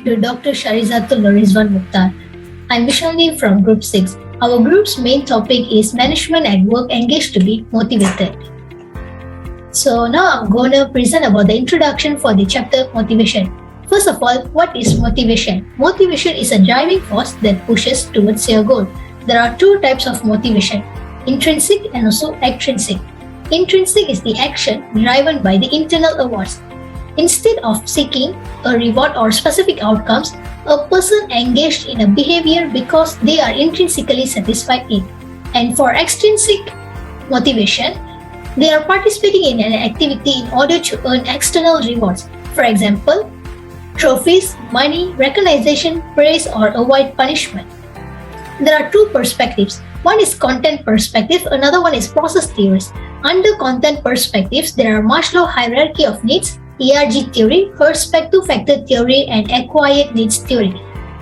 welcome to Dr. Sharizatul Rizwan Mukhtar. I'm Vishalini from Group 6. Our group's main topic is Management at Work Engaged to be Motivated. So now I'm going to present about the introduction for the chapter Motivation. First of all, what is motivation? Motivation is a driving force that pushes towards your goal. There are two types of motivation, intrinsic and also extrinsic. Intrinsic is the action driven by the internal awards. Instead of seeking a reward or specific outcomes, a person engaged in a behavior because they are intrinsically satisfied in. And for extrinsic motivation, they are participating in an activity in order to earn external rewards. For example, trophies, money, recognition, praise, or avoid punishment. There are two perspectives. One is content perspective, another one is process theories. Under content perspectives, there are Maslow hierarchy of needs, ERG theory, perspective factor theory, and acquired needs theory.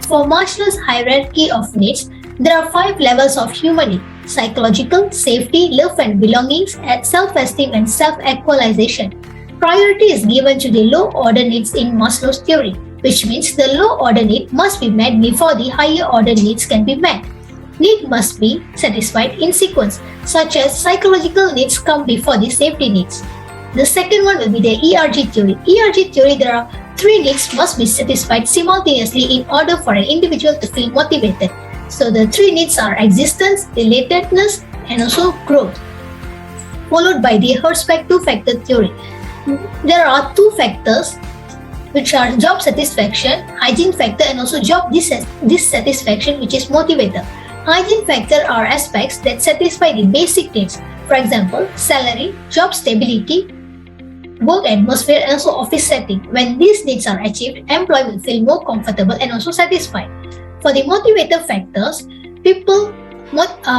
For Maslow's hierarchy of needs, there are 5 levels of human need: psychological, safety, love and belongings, self-esteem, and self-actualization. Priority is given to the low-order needs in Maslow's theory, which means the low-order need must be met before the higher-order needs can be met. Need must be satisfied in sequence, such as psychological needs come before the safety needs. The second one will be the ERG theory. ERG theory, there are 3 needs must be satisfied simultaneously in order for an individual to feel motivated. So the 3 needs are existence, relatedness, and also growth. Followed by the perspective factor theory. There are 2 factors which are job satisfaction, hygiene factor, and also job dissatisfaction, which is motivator. Hygiene factor are aspects that satisfy the basic needs. For example, salary, job stability, work atmosphere, and also office setting. When these needs are achieved, employee will feel more comfortable and also satisfied. For the motivator factors,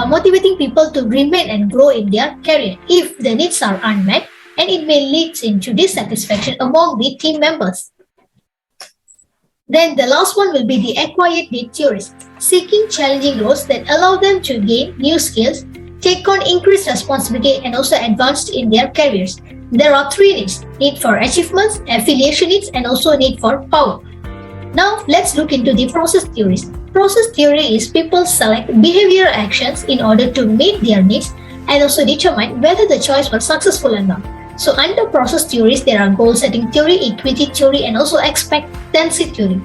motivating people to remain and grow in their career. If the needs are unmet, and it may lead into dissatisfaction among the team members. Then the last one will be the acquired need theories, seeking challenging roles that allow them to gain new skills, take on increased responsibility, and also advance in their careers. There are 3 needs: need for achievements, affiliation needs, and also need for power. Now let's look into the process theories. Process theory is people select behavioral actions in order to meet their needs and also determine whether the choice was successful or not. So under process theories, there are goal setting theory, equity theory, and also expectancy theory.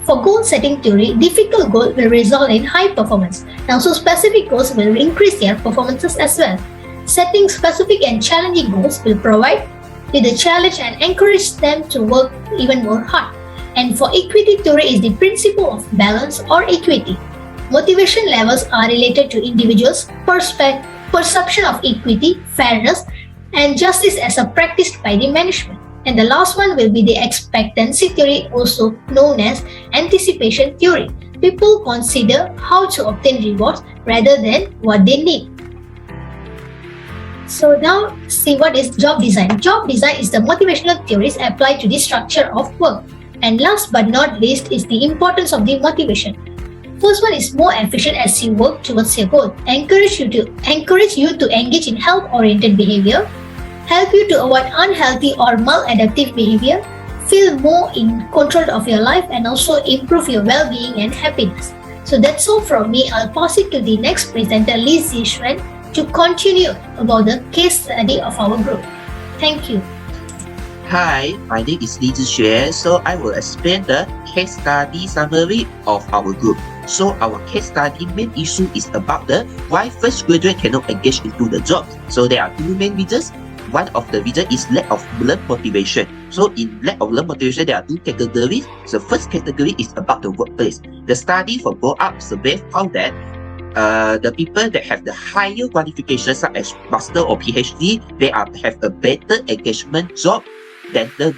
For goal setting theory, difficult goal will result in high performance, and also specific goals will increase their performances as well. Setting specific and challenging goals will provide with the challenge and encourage them to work even more hard. And for equity theory is the principle of balance or equity. Motivation levels are related to individuals' perception of equity, fairness, and justice as a practiced by the management. And the last one will be the expectancy theory, also known as anticipation theory. People consider how to obtain rewards rather than what they need. So now see what is job design. Job design is the motivational theories applied to the structure of work. And last but not least is the importance of the motivation. First one is more efficient as you work towards your goal. Encourage you to engage in health-oriented behavior, help you to avoid unhealthy or maladaptive behavior, feel more in control of your life, and also improve your well-being and happiness. So that's all from me. I'll pass it to the next presenter, Li Zixuan, to continue about the case study of our group. Thank you. Hi, my name is Li Zixuan. So I will explain the case study summary of our group. So our case study main issue is about the why first graduate cannot engage into the job. So there are 2 main reasons. One of the reasons is lack of learn motivation. So in lack of learn motivation, there are 2 categories. The first category is about the workplace. The study for go-up survey found that the people that have the higher qualifications such as master or PhD, they have a better engagement job than the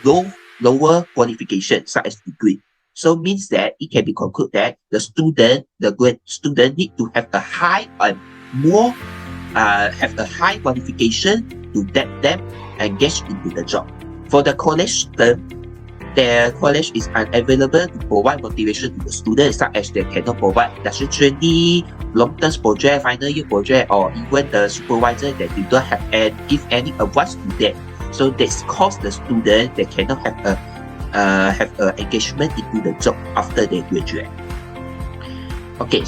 lower qualification such as degree. So means that it can be concluded that the good student need to have a high and more have a high qualification to let them engage into the job. For the college term, their college is unavailable to provide motivation to the students, such as they cannot provide industrial training, long-term project, final year project, or even the supervisor that do not have and give any advice to them. So this cause the student they cannot have a have engagement into the job after they graduate. Okay,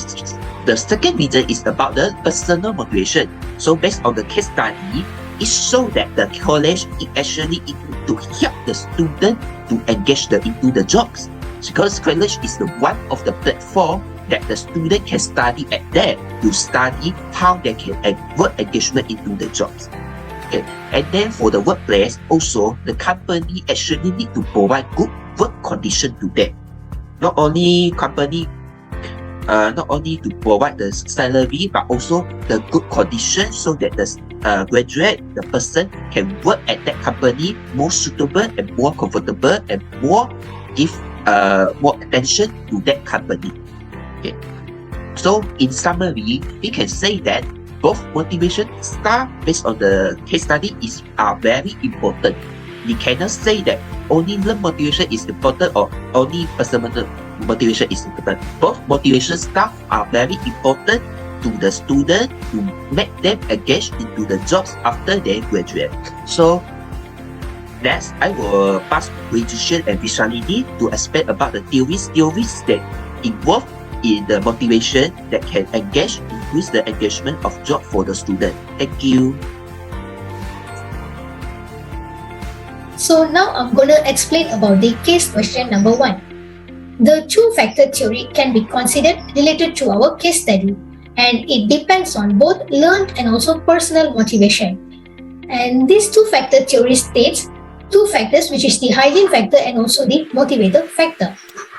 the second reason is about the personal motivation. So based on the case study, it shows that the college is actually to help the student to engage into the jobs, because college is the one of the platform that the student can study at there to study how they can work engagement into the jobs. Okay. And then for the workplace, also the company actually need to provide good work condition to them. Not only to provide the salary, but also the good condition so that the the person can work at that company more suitable and more comfortable and more give more attention to that company. Okay. So in summary, we can say that both motivation start based on the case study are very important. We cannot say that only the motivation is important or only personal motivation is important. Both motivation staff are very important to the student to make them engage into the jobs after they graduate. So next, I will pass Hui-Zhi and Vishalini to explain about the theories that involve in the motivation that can increase the engagement of job for the student. Thank you. So now I'm going to explain about the case question number 1. The two-factor theory can be considered related to our case study, and it depends on both learned and also personal motivation. And this two-factor theory states two factors, which is the hygiene factor and also the motivator factor.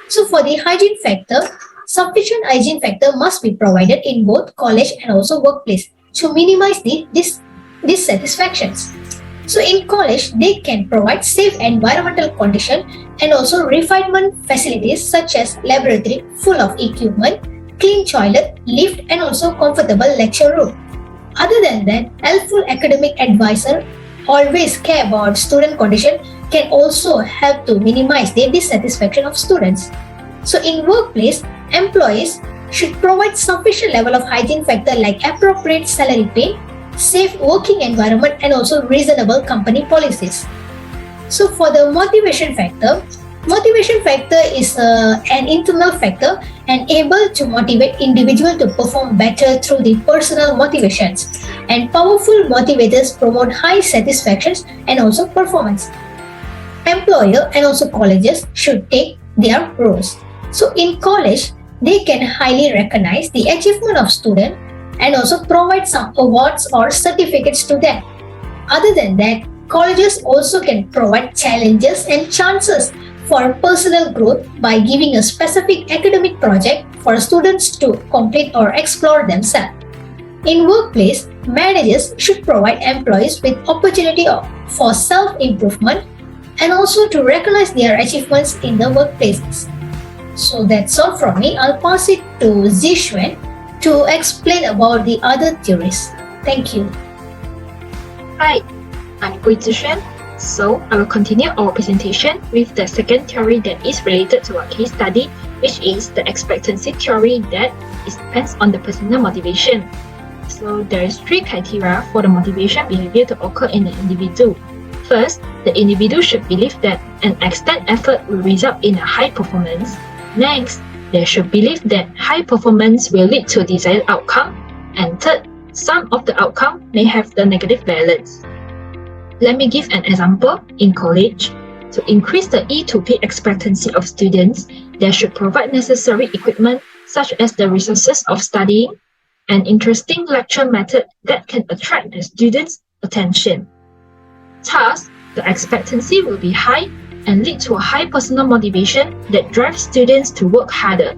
So for the hygiene factor, sufficient hygiene factor must be provided in both college and also workplace to minimize the dissatisfactions. So in college, they can provide safe environmental condition and also refinement facilities such as laboratory full of equipment, clean toilet, lift, and also comfortable lecture room. Other than that, helpful academic advisor always care about student condition can also help to minimize the dissatisfaction of students. So in workplace, employees should provide sufficient level of hygiene factor like appropriate salary pay, safe working environment, and also reasonable company policies. So for the motivation factor is an internal factor and able to motivate individual to perform better through the personal motivations. And powerful motivators promote high satisfactions and also performance. Employer and also colleges should take their roles. So in college, they can highly recognize the achievement of students and also provide some awards or certificates to them. Other than that, colleges also can provide challenges and chances for personal growth by giving a specific academic project for students to complete or explore themselves. In workplace, managers should provide employees with opportunity for self-improvement and also to recognize their achievements in the workplaces. So that's all from me. I'll pass it to Zhi-Xuan to explain about the other theories. Thank you. Hi, I'm Hui-Zhi. So I will continue our presentation with the second theory that is related to our case study, which is the expectancy theory that depends on the personal motivation. So there is 3 criteria for the motivation behavior to occur in the individual. First, the individual should believe that an extent effort will result in a high performance. Next, they should believe that high performance will lead to desired outcome. And third, some of the outcome may have the negative balance. Let me give an example. In college, to increase the E to P expectancy of students, they should provide necessary equipment such as the resources of studying, an interesting lecture method that can attract the students' attention. Thus, the expectancy will be high and lead to a high personal motivation that drives students to work harder.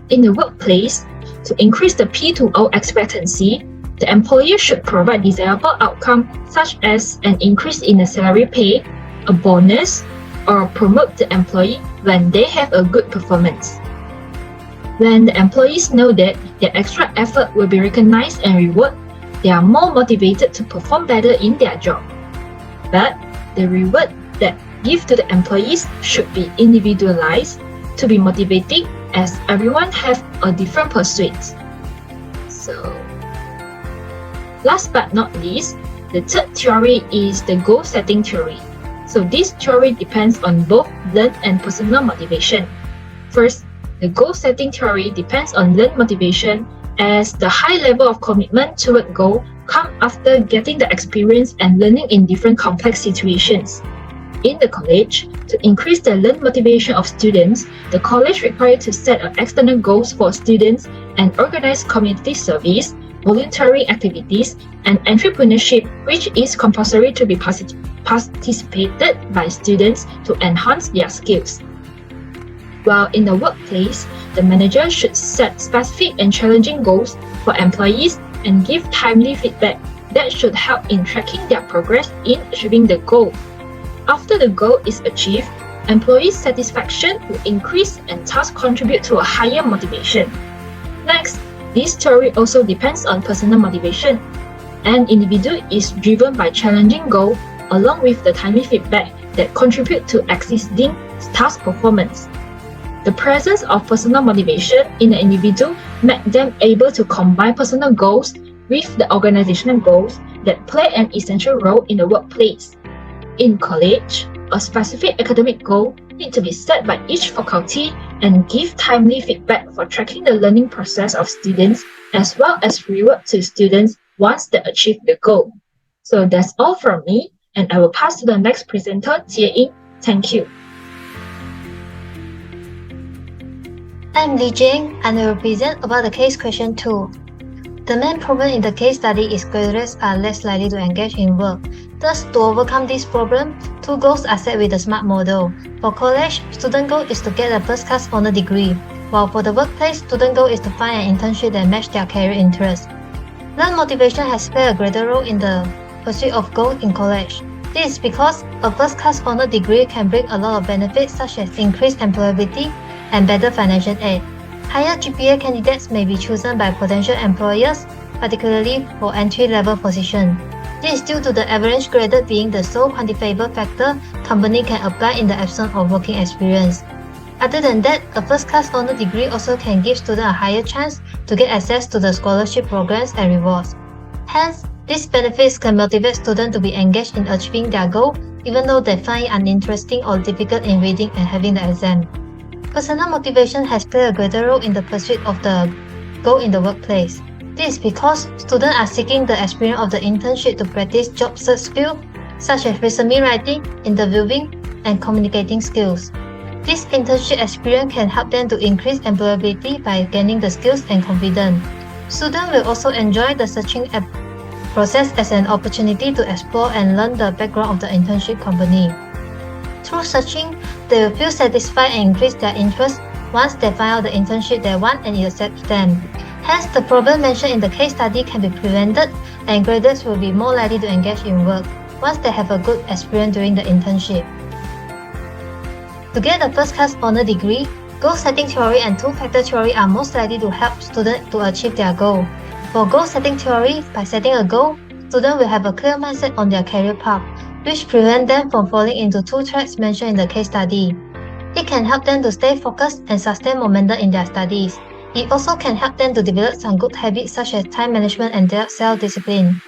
In the workplace, to increase the P to O expectancy, the employer should provide desirable outcome such as an increase in the salary pay, a bonus, or promote the employee when they have a good performance. When the employees know that their extra effort will be recognized and rewarded, they are more motivated to perform better in their job. But the reward that give to the employees should be individualized to be motivating, as everyone have a different pursuit. So, last but not least, the third theory is the goal setting theory. So this theory depends on both learned and personal motivation. First, the goal setting theory depends on learned motivation, as the high level of commitment toward goal comes after getting the experience and learning in different complex situations. In the college, to increase the learned motivation of students, the college required to set external goals for students and organize community service, voluntary activities, and entrepreneurship, which is compulsory to be participated by students to enhance their skills. While in the workplace, the manager should set specific and challenging goals for employees and give timely feedback that should help in tracking their progress in achieving the goal. After the goal is achieved, employees' satisfaction will increase and thus contribute to a higher motivation. Next, this theory also depends on personal motivation. An individual is driven by challenging goals along with the timely feedback that contribute to existing task performance. The presence of personal motivation in an individual makes them able to combine personal goals with the organizational goals that play an essential role in the workplace. In college, a specific academic goal needs to be set by each faculty and give timely feedback for tracking the learning process of students as well as reward to students once they achieve the goal. So that's all from me, and I will pass to the next presenter, Jie-Ying. Thank you. I'm Li Jing, and I will present about the case question 2. The main problem in the case study is graduates are less likely to engage in work. Thus, to overcome this problem, two goals are set with the SMART model. For college, student goal is to get a first-class honor degree, while for the workplace, student goal is to find an internship that matches their career interests. Learned motivation has played a greater role in the pursuit of goals in college. This is because a first-class honor degree can bring a lot of benefits such as increased employability and better financial aid. Higher GPA candidates may be chosen by potential employers, particularly for entry-level positions. This is due to the average graded being the sole quantifiable factor company can apply in the absence of working experience. Other than that, a first-class honor degree also can give students a higher chance to get access to the scholarship programs and rewards. Hence, these benefits can motivate students to be engaged in achieving their goal, even though they find it uninteresting or difficult in reading and having the exam. Personal motivation has played a greater role in the pursuit of the goal in the workplace. This is because students are seeking the experience of the internship to practice job search skills such as resume writing, interviewing, and communicating skills. This internship experience can help them to increase employability by gaining the skills and confidence. Students will also enjoy the searching process as an opportunity to explore and learn the background of the internship company. Through searching, they will feel satisfied and increase their interest once they find out the internship they want and it accepts them. Hence, the problem mentioned in the case study can be prevented and graduates will be more likely to engage in work once they have a good experience during the internship. To get a first-class honor degree, goal-setting theory and two-factor theory are most likely to help students to achieve their goal. For goal-setting theory, by setting a goal, students will have a clear mindset on their career path, which prevent them from falling into two traps mentioned in the case study. It can help them to stay focused and sustain momentum in their studies. It also can help them to develop some good habits such as time management and self-discipline.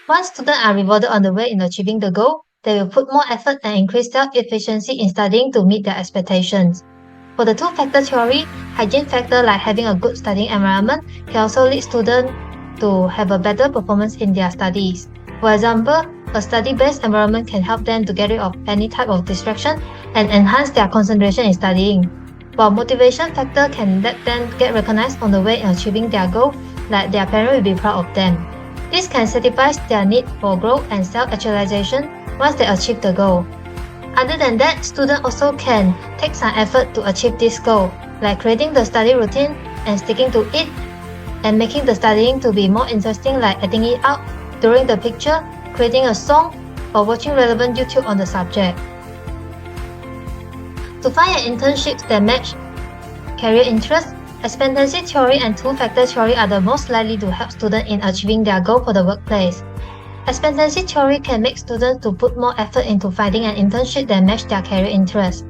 Once students are rewarded on the way in achieving the goal, they will put more effort and increase self-efficiency in studying to meet their expectations. For the two-factor theory, hygiene factor like having a good studying environment can also lead students to have a better performance in their studies. For example, a study-based environment can help them to get rid of any type of distraction and enhance their concentration in studying. While motivation factor can let them get recognized on the way in achieving their goal, like their parents will be proud of them. This can satisfy their need for growth and self-actualization once they achieve the goal. Other than that, students also can take some effort to achieve this goal, like creating the study routine and sticking to it, and making the studying to be more interesting, like acting it out, drawing the picture, creating a song, or watching relevant YouTube on the subject. To find an internship that match career interests, expectancy theory and two-factor theory are the most likely to help students in achieving their goal for the workplace. Expectancy theory can make students to put more effort into finding an internship that match their career interests.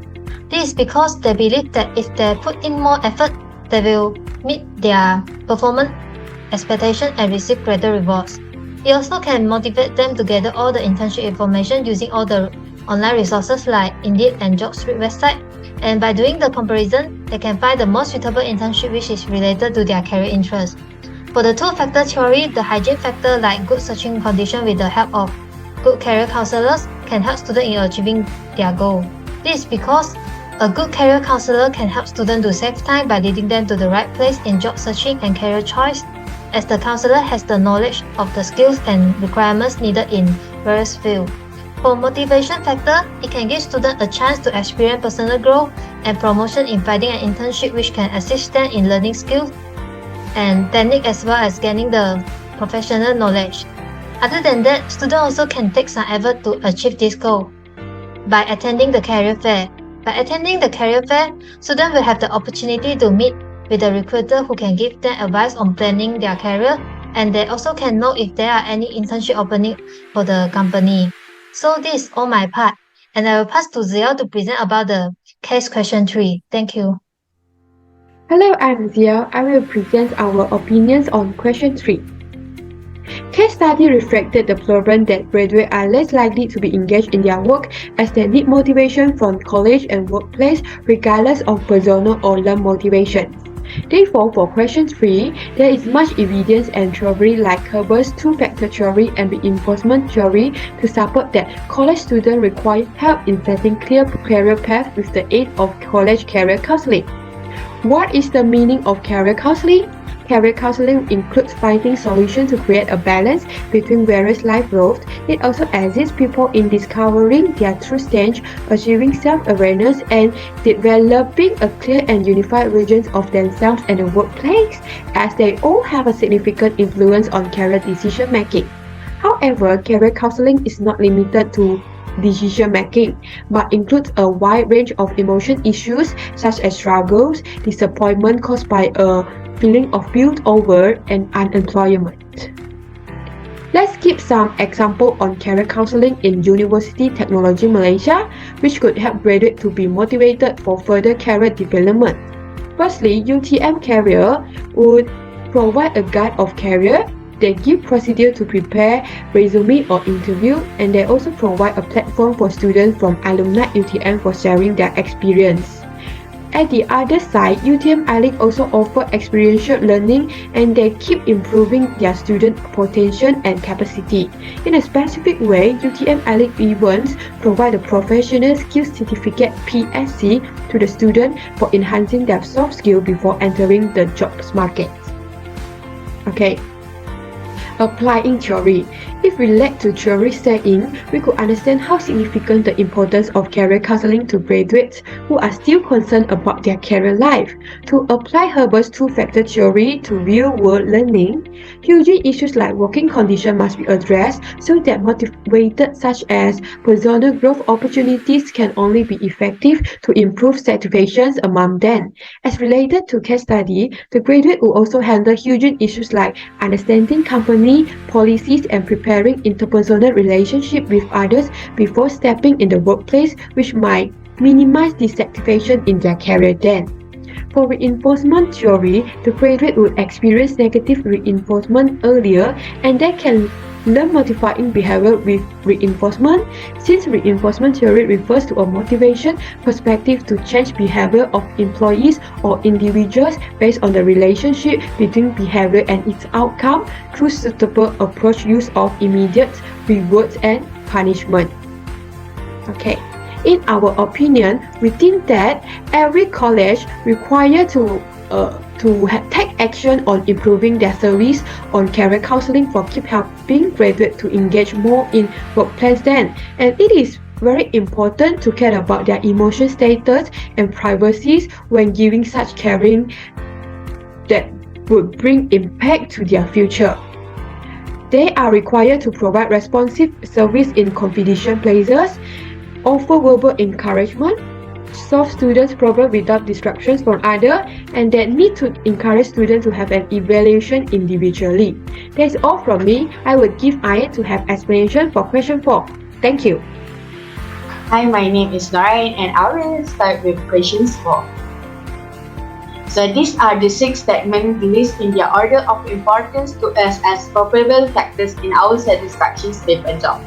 This is because they believe that if they put in more effort, they will meet their performance expectations and receive greater rewards. It also can motivate them to gather all the internship information using all the online resources like Indeed and JobStreet website, and by doing the comparison, they can find the most suitable internship which is related to their career interest. For the two-factor theory, the hygiene factor like good searching condition with the help of good career counselors can help students in achieving their goal. This is because a good career counselor can help students to save time by leading them to the right place in job searching and career choice, as the counselor has the knowledge of the skills and requirements needed in various fields. For motivation factor, it can give students a chance to experience personal growth and promotion in finding an internship which can assist them in learning skills and technique as well as gaining the professional knowledge. Other than that, students also can take some effort to achieve this goal by attending the career fair. By attending the career fair, students will have the opportunity to meet with a recruiter who can give them advice on planning their career, and they also can know if there are any internship opening for the company. So this is all my part, and I will pass to Zia to present about the case question 3. Thank you. Hello, I'm Zia. I will present our opinions on question 3. Case study reflected the problem that graduates are less likely to be engaged in their work as they need motivation from college and workplace regardless of personal or learn motivation. Therefore, for question 3, there is much evidence and theory like Herbert's two-factor theory and reinforcement theory to support that college students require help in setting clear career paths with the aid of college career counseling. What is the meaning of career counseling? Career counseling includes finding solutions to create a balance between various life roles. It also assists people in discovering their true stage, achieving self-awareness, and developing a clear and unified vision of themselves and the workplace, as they all have a significant influence on career decision making. However, career counseling is not limited to decision making, but includes a wide range of emotion issues such as struggles, disappointment caused by a feeling of guilt over and unemployment. Let's give some example on career counseling in University Technology Malaysia, which could help graduates to be motivated for further career development. Firstly, UTM Career would provide a guide of career. They give procedure to prepare resume or interview, and they also provide a platform for students from alumni UTM for sharing their experience. At the other side, UTM iLink also offer experiential learning, and they keep improving their student potential and capacity. In a specific way, UTM iLink events provide a professional skills certificate PSC to the student for enhancing their soft skills before entering the jobs market. Okay. Applying theory. If we relate to theory saying, we could understand how significant the importance of career counseling to graduates who are still concerned about their career life. To apply Herbert's two-factor theory to real-world learning, huge issues like working conditions must be addressed so that motivated such as personal growth opportunities can only be effective to improve satisfactions among them. As related to case study, the graduate will also handle huge issues like understanding company policies and preparing interpersonal relationship with others before stepping in the workplace, which might minimize dissatisfaction in their career then. For reinforcement theory, the graduate would experience negative reinforcement earlier, and they can learn modifying behavior with reinforcement, since reinforcement theory refers to a motivation perspective to change behavior of employees or individuals based on the relationship between behavior and its outcome through suitable approach use of immediate rewards and punishment. Okay. In our opinion, we think that every college requires to take action on improving their service on career counseling for keep helping graduates to engage more in workplace then. And it is very important to care about their emotion status and privacies when giving such caring that would bring impact to their future. They are required to provide responsive service in confidential places, offer verbal encouragement, solve students' problems without distractions from others, and that need to encourage students to have an evaluation individually. That's all from me. I would give Ayan to have explanation for question 4. Thank you. Hi, my name is Narayan, and I will start with questions 4. So these are the 6 statements listed in their order of importance to us as probable factors in our satisfaction with a job.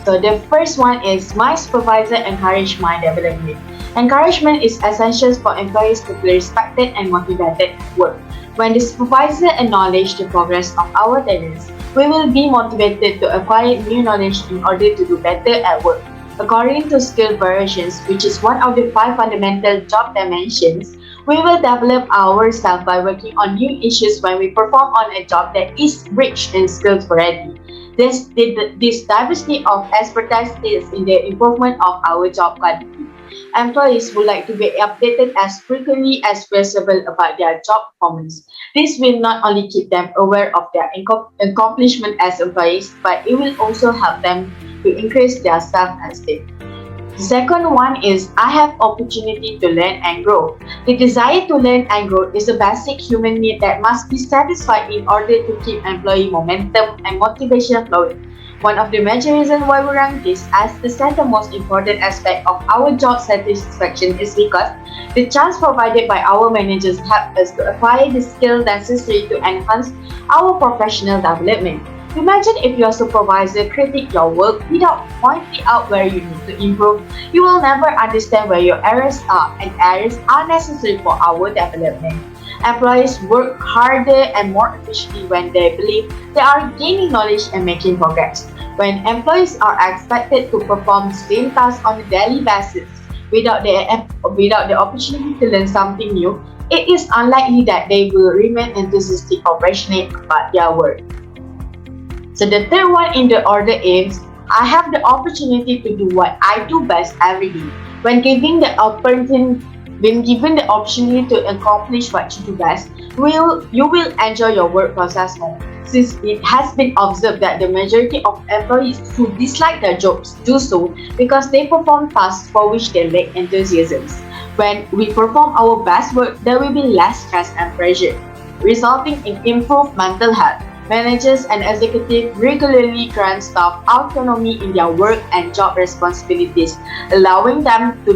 So the first one is my supervisor encourage my development. Encouragement is essential for employees to feel respected and motivated at work. When the supervisor acknowledges the progress of our talents, we will be motivated to acquire new knowledge in order to do better at work. According to skill variations, which is one of the 5 fundamental job dimensions, we will develop ourselves by working on new issues when we perform on a job that is rich in skills variety. This diversity of expertise is in the improvement of our job quality. Employees would like to be updated as frequently as possible about their job performance. This will not only keep them aware of their accomplishment as employees, but it will also help them to increase their self-esteem. The second one is I have opportunity to learn and grow. The desire to learn and grow is a basic human need that must be satisfied in order to keep employee momentum and motivation flowing. One of the major reasons why we rank this as the second most important aspect of our job satisfaction is because the chance provided by our managers help us to acquire the skill necessary to enhance our professional development. Imagine if your supervisor critiques your work without pointing out where you need to improve. You will never understand where your errors are, and errors are necessary for our development. Employees work harder and more efficiently when they believe they are gaining knowledge and making progress. When employees are expected to perform the same tasks on a daily basis without the opportunity to learn something new, it is unlikely that they will remain enthusiastic or passionate about their work. So the third one in the order is, I have the opportunity to do what I do best every day. When given the opportunity to accomplish what you do best, you will enjoy your work process more. Since it has been observed that the majority of employees who dislike their jobs do so because they perform tasks for which they lack enthusiasm. When we perform our best work, there will be less stress and pressure, resulting in improved mental health. Managers and executives regularly grant staff autonomy in their work and job responsibilities, allowing them to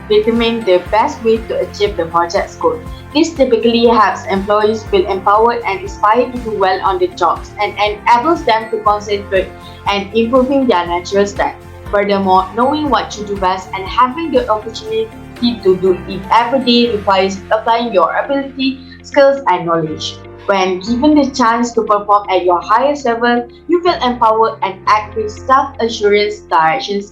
determine the best way to achieve the project's goal. This typically helps employees feel empowered and inspired to do well on the jobs and enables them to concentrate and improving their natural strength. Furthermore, knowing what you do best and having the opportunity to do it every day requires applying your ability, skills, and knowledge. When given the chance to perform at your highest level, you feel empowered and act with self-assurance, directions,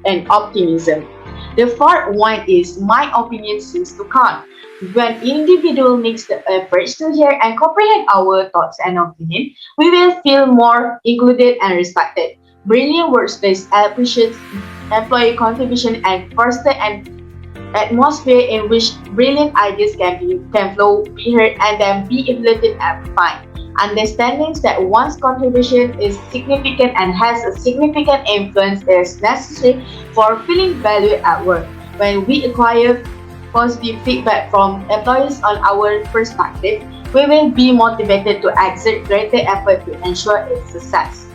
and optimism. The fourth one is my opinion seems to count. When individual makes the effort to hear and comprehend our thoughts and opinion, we will feel more included and respected. Brilliant workplace appreciates employee contribution and foster an atmosphere in which brilliant ideas can flow, be heard, and then be evaluated and refined. Understanding that one's contribution is significant and has a significant influence is necessary for feeling valued at work. When we acquire positive feedback from employees on our perspective, we will be motivated to exert greater effort to ensure its success.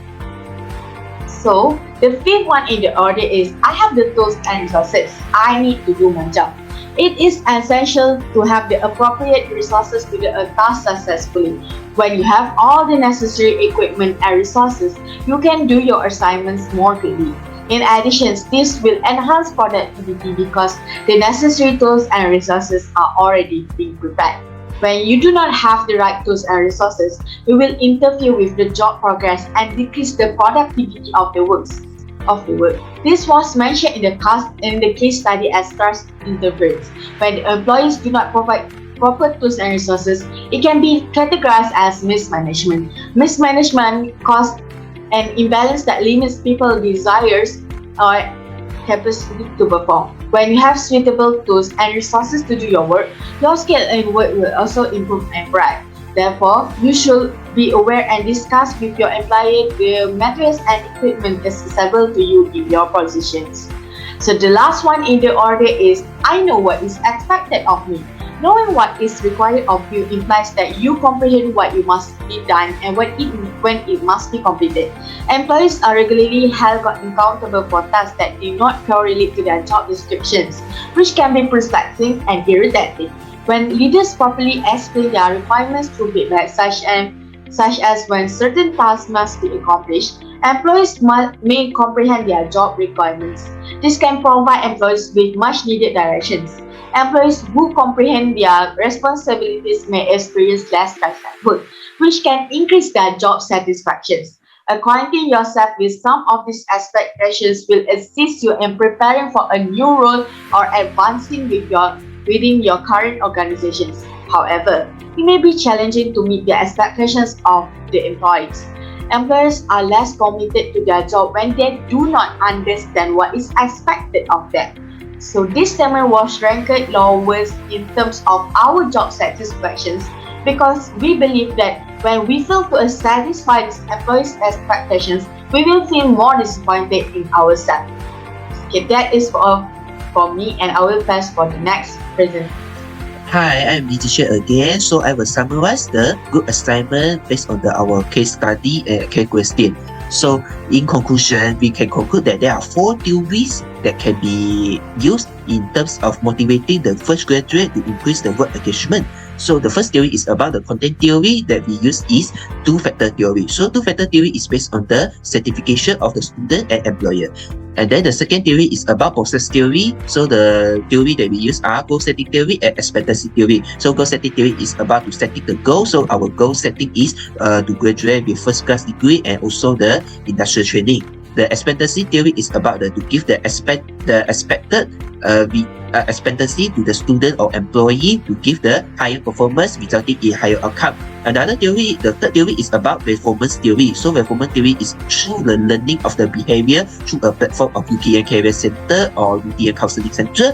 So, the fifth one in the order is I have the tools and resources I need to do my job. It is essential to have the appropriate resources to do a task successfully. When you have all the necessary equipment and resources, you can do your assignments more quickly. In addition, this will enhance productivity because the necessary tools and resources are already being prepared. When you do not have the right tools and resources, it will interfere with the job progress and decrease the productivity of the work. This was mentioned in the case study as trust interference. When the employees do not provide proper tools and resources, it can be categorized as mismanagement. Mismanagement causes an imbalance that limits people's desires or capacity to perform. When you have suitable tools and resources to do your work, your skill and work will also improve and thrive. Therefore, you should be aware and discuss with your employer the materials and equipment accessible to you in your positions. So the last one in the order is I know what is expected of me. Knowing what is required of you implies that you comprehend what you must be done and when it must be completed. Employees are regularly held accountable for tasks that do not correlate to their job descriptions, which can be perplexing and irritating. When leaders properly explain their requirements through feedback, such as when certain tasks must be accomplished, Employees may comprehend their job requirements. This can provide employees with much needed directions. Employees who comprehend their responsibilities may experience less stress at work, which can increase their job satisfaction. Acquainting yourself with some of these expectations will assist you in preparing for a new role or advancing within your current organizations. However, it may be challenging to meet the expectations of the employees. Employers are less committed to their job when they do not understand what is expected of them. So this statement was ranked lowest in terms of our job satisfactions because we believe that when we fail to satisfy these employees' expectations, we will feel more disappointed in ourselves. Okay, that is all for me, and I will pass for the next presentation. Hi, I'm Nijisha again. So I will summarize the group assignment based on our case study and case question. So in conclusion, we can conclude that there are 4 theories that can be used in terms of motivating the fresh graduate to increase the work engagement. So the first theory is about the content theory that we use is two-factor theory. So two-factor theory is based on the certification of the student and employer. And then the second theory is about process theory. So the theory that we use are goal setting theory and expectancy theory. So goal setting theory is about to setting the goal. So our goal setting is to graduate with first class degree and also the industrial training. The expectancy theory is about to give the expected expectancy to the student or employee to give the higher performance resulting in higher outcome. Another theory, the third theory is about performance theory. So performance theory is through the learning of the behavior through a platform of UTN Career Center or UTN Counseling Center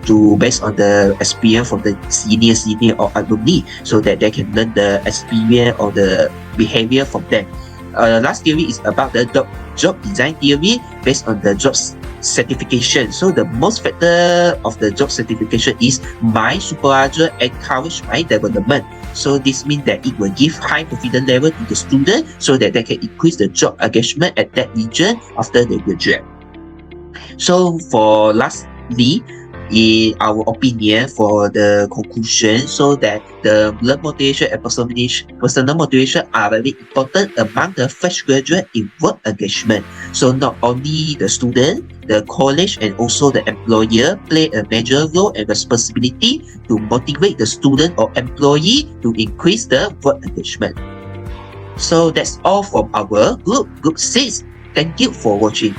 to based on the experience from the senior or alumni so that they can learn the experience or the behavior from them. Last theory is about the job design theory based on the job certification. So the most factor of the job certification is my supervisor encourage my development. So this means that it will give high confidence level to the student so that they can increase the job engagement at that region after they graduate. So for lastly, in our opinion, for the conclusion, so that the learn motivation and personal motivation are very important among the fresh graduate in work engagement. So not only the student, the college and also the employer play a major role and responsibility to motivate the student or employee to increase the work engagement. So that's all from our group 6. Thank you for watching.